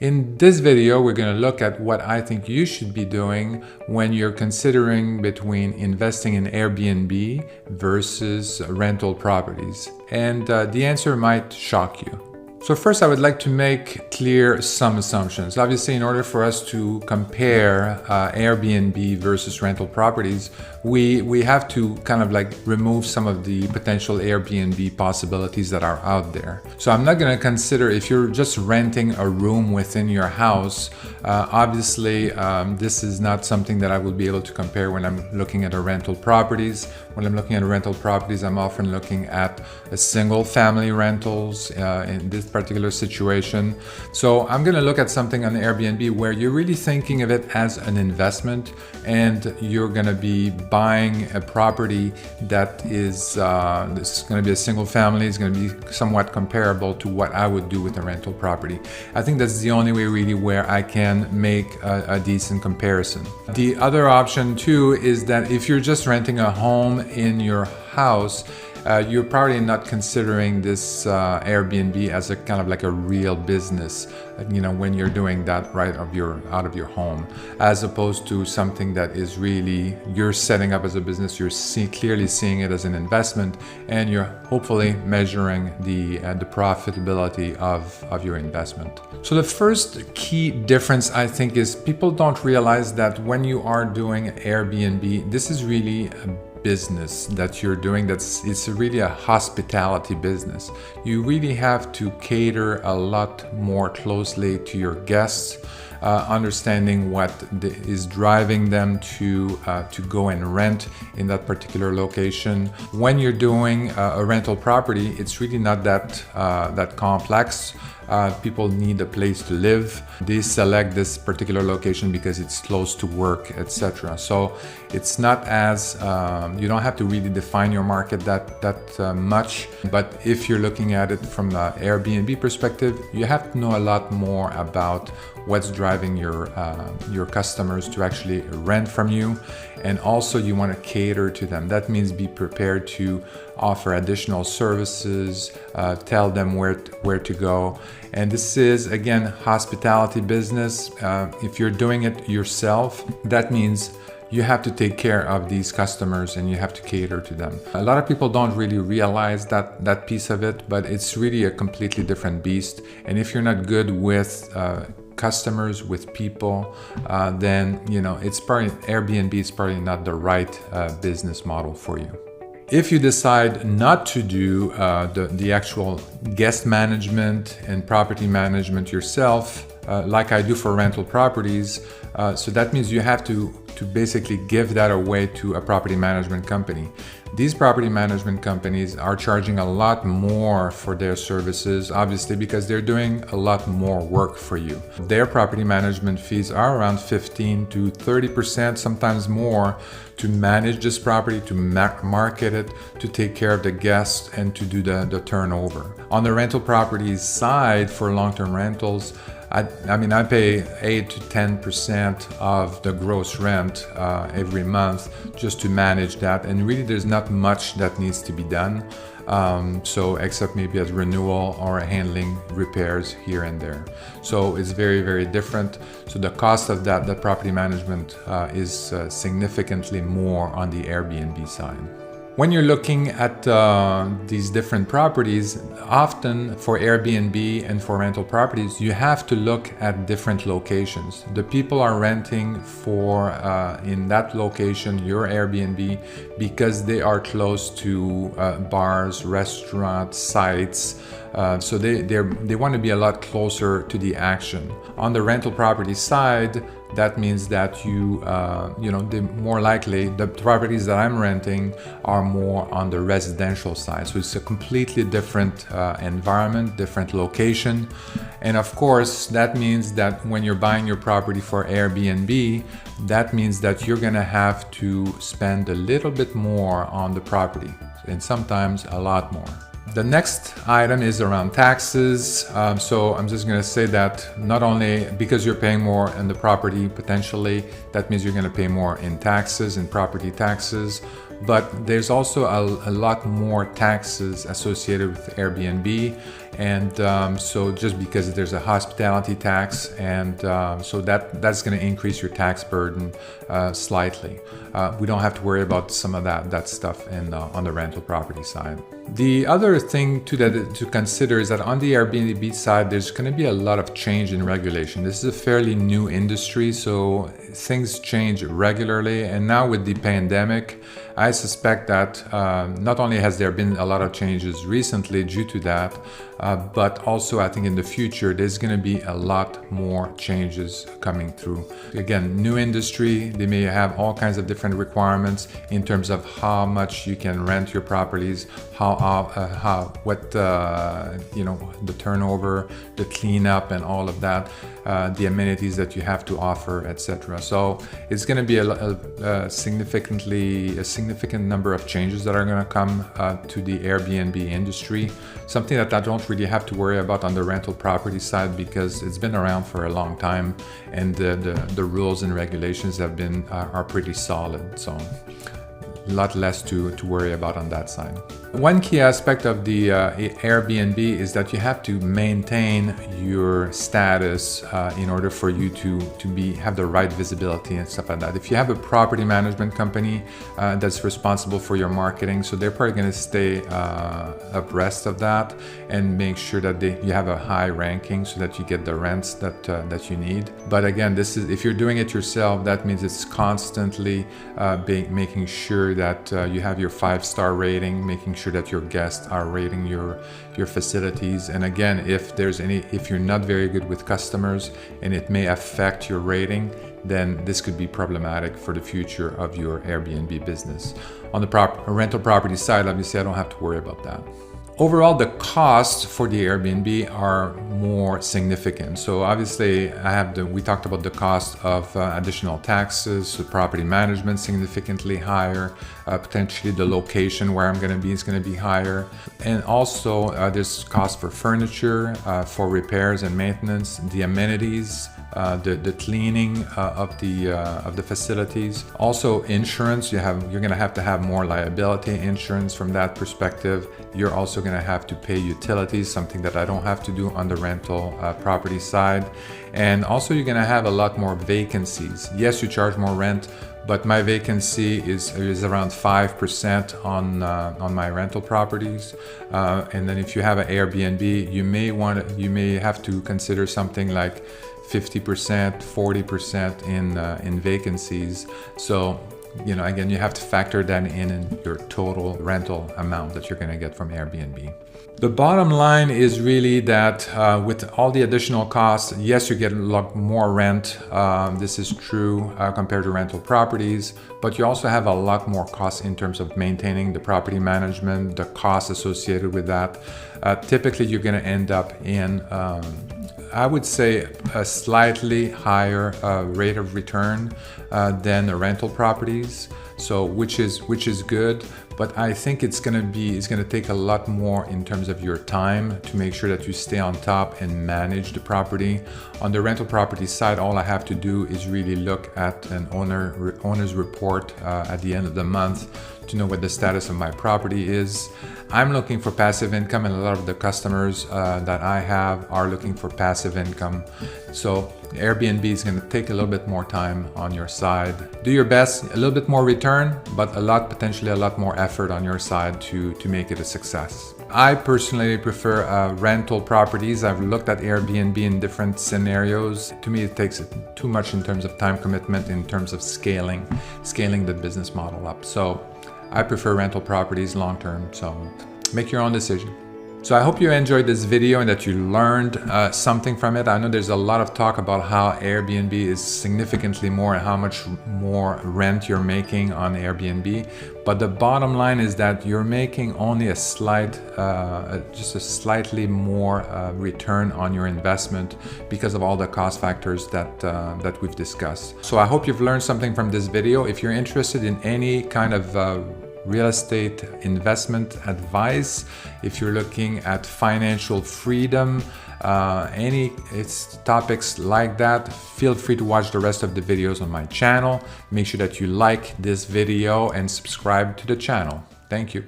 In this video, we're going to look at what I think you should be doing when you're considering between investing in Airbnb versus rental properties. And the answer might shock you. So first, I would like to make clear some assumptions. Obviously, in order for us to compare Airbnb versus rental properties, we have to kind of like remove some of the potential Airbnb possibilities that are out there. So I'm not going to consider if you're just renting a room within your house. Obviously, this is not something that I will be able to compare when I'm looking at a rental properties. When I'm looking at rental properties, I'm often looking at a single family rentals in this particular situation. So I'm going to look at something on Airbnb where you're really thinking of it as an investment, and you're going to be buying a property that is this is going to be a single family. It's going to be somewhat comparable to what I would do with a rental property. I think that's the only way really where I can make a decent comparison. The other option too is that if you're just renting a home in your house, you're probably not considering this Airbnb as a kind of like a real business, when you're doing that out of your home, as opposed to something that is really you're setting up as a business. You're clearly seeing it as an investment, and you're hopefully measuring the profitability of your investment. So the first key difference, I think, is people don't realize that when you are doing Airbnb, this is really a business that you're doing. It's really a hospitality business. You really have to cater a lot more closely to your guests, understanding what is driving them to go and rent in that particular location. When you're doing a rental property, it's really not that complex. People need a place to live. They select this particular location because it's close to work, etc. So it's not as you don't have to really define your market that much. But if you're looking at it from the Airbnb perspective, you have to know a lot more about what's driving your customers to actually rent from you, and also you want to cater to them. That means be prepared to offer additional services, tell them where to go. And this is, again, hospitality business. If you're doing it yourself, that means you have to take care of these customers and you have to cater to them. A lot of people don't really realize that piece of it, but it's really a completely different beast. And if you're not good with customers, with people, then it's probably Airbnb is probably not the right business model for you. If you decide not to do the actual guest management and property management yourself, like I do for rental properties, so that means you have to basically give that away to a property management company. These property management companies are charging a lot more for their services, obviously, because they're doing a lot more work for you. Their property management fees are around 15 to 30%, sometimes more, to manage this property, to market it, to take care of the guests, and to do the turnover. On the rental properties side, for long-term rentals, I pay 8 to 10% of the gross rent every month just to manage that, and really there's not much that needs to be done, so except maybe as renewal or handling repairs here and there. So it's very, very different. So the cost of that property management is significantly more on the Airbnb side. When you're looking at these different properties, often for Airbnb and for rental properties, you have to look at different locations. The people are renting for in that location, your Airbnb, because they are close to bars, restaurants, sites. So they want to be a lot closer to the action. On the rental property side, that means that the more likely the properties that I'm renting are more on the residential side. So it's a completely different environment, different location. And of course, that means that when you're buying your property for Airbnb, that means that you're gonna have to spend a little bit more on the property, and sometimes a lot more. The next item is around taxes. So I'm just going to say that not only because you're paying more in the property, potentially, that means you're going to pay more in taxes and property taxes. But there's also a lot more taxes associated with Airbnb, And so just because there's a hospitality tax, and so that's going to increase your tax burden slightly. We don't have to worry about some of that stuff on the rental property side. The other thing to consider is that on the Airbnb side, there's going to be a lot of change in regulation. This is a fairly new industry, so things change regularly. And now with the pandemic, I suspect that not only has there been a lot of changes recently due to that, but also I think in the future there's going to be a lot more changes coming through. Again, new industry, they may have all kinds of different requirements in terms of how much you can rent your properties, the turnover, the cleanup, and all of that, the amenities that you have to offer, etc. So it's going to be a significant number of changes that are going to come to the Airbnb industry. Something that I don't really have to worry about on the rental property side because it's been around for a long time, and the rules and regulations are pretty solid. So a lot less to worry about on that side. One key aspect of the Airbnb is that you have to maintain your status in order for you to have the right visibility and stuff like that. If you have a property management company that's responsible for your marketing, so they're probably going to stay abreast of that and make sure that you have a high ranking so that you get the rents that you need. But again, this is if you're doing it yourself, that means it's constantly making sure that you have your 5-star rating, making sure that your guests are rating your facilities. And again, if you're not very good with customers and it may affect your rating, then this could be problematic for the future of your Airbnb business. On the rental property side, obviously I don't have to worry about that. Overall, the costs for the Airbnb are more significant. So obviously, we talked about the cost of additional taxes, the property management significantly higher, potentially the location where I'm going to be is going to be higher, and also there's cost for furniture, for repairs and maintenance, the amenities, the cleaning of the facilities. Also insurance, you're going to have more liability insurance from that perspective. You're also going to have to pay utilities, something that I don't have to do on the rental property side. And also you're going to have a lot more vacancies. Yes, you charge more rent, but my vacancy is around 5% on my rental properties. And then if you have an Airbnb, you may have to consider something like 50%, 40% in vacancies. So, again, you have to factor that in your total rental amount that you're going to get from Airbnb. The bottom line is really that with all the additional costs, yes, you get a lot more rent. This is true compared to rental properties, but you also have a lot more costs in terms of maintaining the property management, the costs associated with that. Typically, you're going to end up in I would say a slightly higher rate of return than the rental properties, so which is good. But I think it's going to take a lot more in terms of your time to make sure that you stay on top and manage the property. On the rental property side, all I have to do is really look at an owner's report at the end of the month to know what the status of my property is. I'm looking for passive income, and a lot of the customers that I have are looking for passive income. So Airbnb is going to take a little bit more time on your side. Do your best, a little bit more return, but potentially a lot more effort on your side to make it a success. I personally prefer rental properties. I've looked at Airbnb in different scenarios. To me, it takes too much in terms of time commitment, in terms of scaling the business model up. So I prefer rental properties long term, so make your own decision. So I hope you enjoyed this video and that you learned something from it. I know there's a lot of talk about how Airbnb is significantly more and how much more rent you're making on Airbnb. But the bottom line is that you're making only just a slightly more return on your investment because of all the cost factors that we've discussed. So I hope you've learned something from this video. If you're interested in any kind of real estate investment advice, if you're looking at financial freedom, it's topics like that, feel free to watch the rest of the videos on my channel. Make sure that you like this video and subscribe to the channel. Thank you.